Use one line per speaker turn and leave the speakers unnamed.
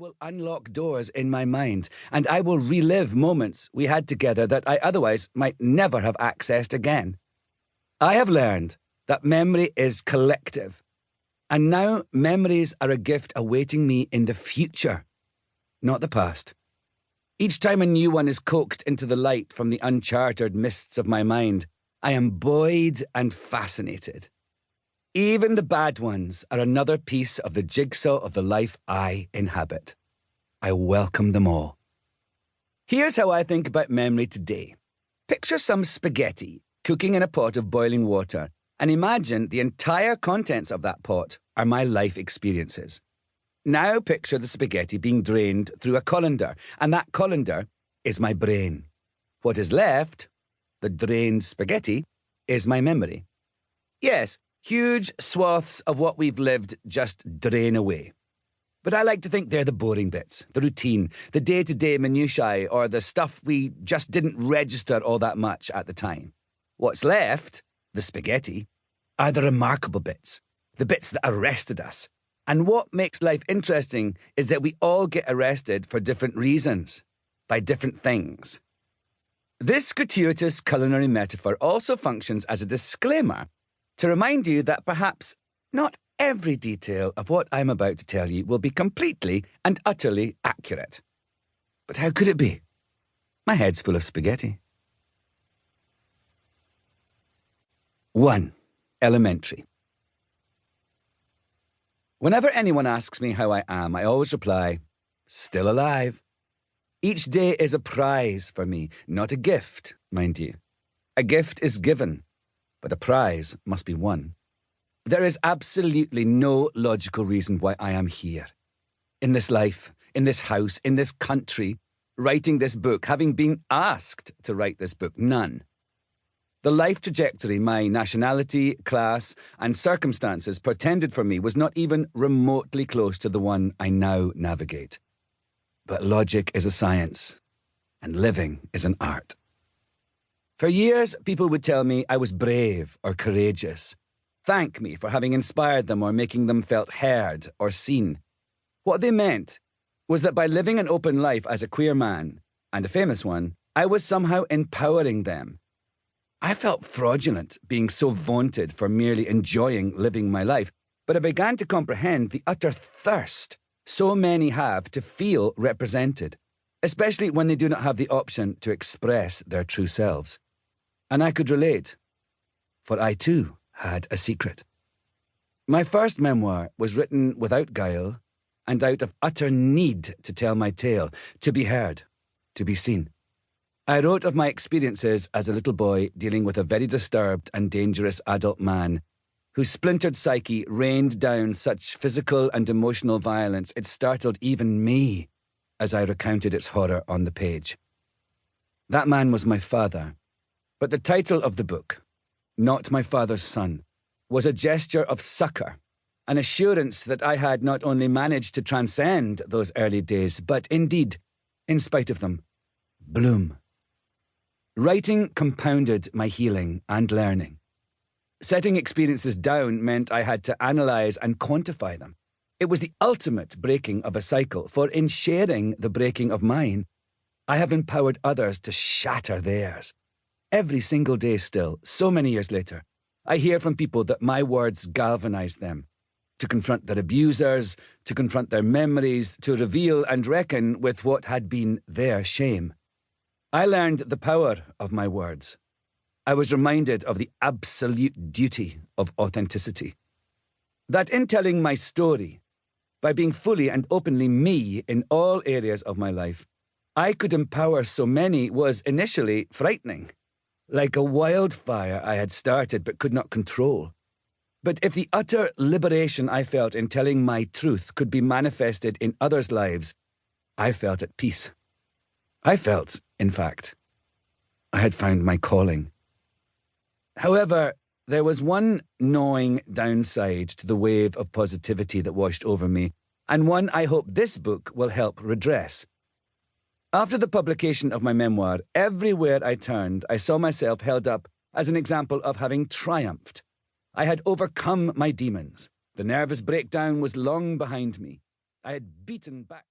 will unlock doors in my mind, and I will relive moments we had together that I otherwise might never have accessed again. I have learned that memory is collective, and now memories are a gift awaiting me in the future, not the past. Each time a new one is coaxed into the light from the uncharted mists of my mind, I am buoyed and fascinated. Even the bad ones are another piece of the jigsaw of the life I inhabit. I welcome them all. Here's how I think about memory today. Picture some spaghetti cooking in a pot of boiling water, and imagine the entire contents of that pot are my life experiences. Now picture the spaghetti being drained through a colander, and that colander is my brain. What is left, the drained spaghetti, is my memory. Yes, huge swaths of what we've lived just drain away. But I like to think they're the boring bits, the routine, the day-to-day minutiae, or the stuff we just didn't register all that much at the time. What's left, the spaghetti, are the remarkable bits, the bits that arrested us. And what makes life interesting is that we all get arrested for different reasons, by different things. This gratuitous culinary metaphor also functions as a disclaimer to remind you that perhaps not every detail of what I'm about to tell you will be completely and utterly accurate. But how could it be? My head's full of spaghetti. 1. Elementary. Whenever anyone asks me how I am, I always reply, still alive. Each day is a prize for me, not a gift, mind you. A gift is given, but a prize must be won. There is absolutely no logical reason why I am here. In this life, in this house, in this country, writing this book, having been asked to write this book, none. The life trajectory my nationality, class, and circumstances portended for me was not even remotely close to the one I now navigate. But logic is a science, and living is an art. For years, people would tell me I was brave or courageous, thank me for having inspired them or making them felt heard or seen. What they meant was that by living an open life as a queer man, and a famous one, I was somehow empowering them. I felt fraudulent being so vaunted for merely enjoying living my life, but I began to comprehend the utter thirst so many have to feel represented, especially when they do not have the option to express their true selves. And I could relate, for I too had a secret. My first memoir was written without guile and out of utter need to tell my tale, to be heard, to be seen. I wrote of my experiences as a little boy dealing with a very disturbed and dangerous adult man whose splintered psyche rained down such physical and emotional violence it startled even me as I recounted its horror on the page. That man was my father. But the title of the book, Not My Father's Son, was a gesture of succour, an assurance that I had not only managed to transcend those early days, but indeed, in spite of them, bloom. Writing compounded my healing and learning. Setting experiences down meant I had to analyse and quantify them. It was the ultimate breaking of a cycle, for in sharing the breaking of mine, I have empowered others to shatter theirs. Every single day still, so many years later, I hear from people that my words galvanised them, to confront their abusers, to confront their memories, to reveal and reckon with what had been their shame. I learned the power of my words. I was reminded of the absolute duty of authenticity. That in telling my story, by being fully and openly me in all areas of my life, I could empower so many was initially frightening. Like a wildfire I had started but could not control. But if the utter liberation I felt in telling my truth could be manifested in others' lives, I felt at peace. I felt, in fact, I had found my calling. However, there was one gnawing downside to the wave of positivity that washed over me, and one I hope this book will help redress. After the publication of my memoir, everywhere I turned, I saw myself held up as an example of having triumphed. I had overcome my demons. The nervous breakdown was long behind me. I had beaten back...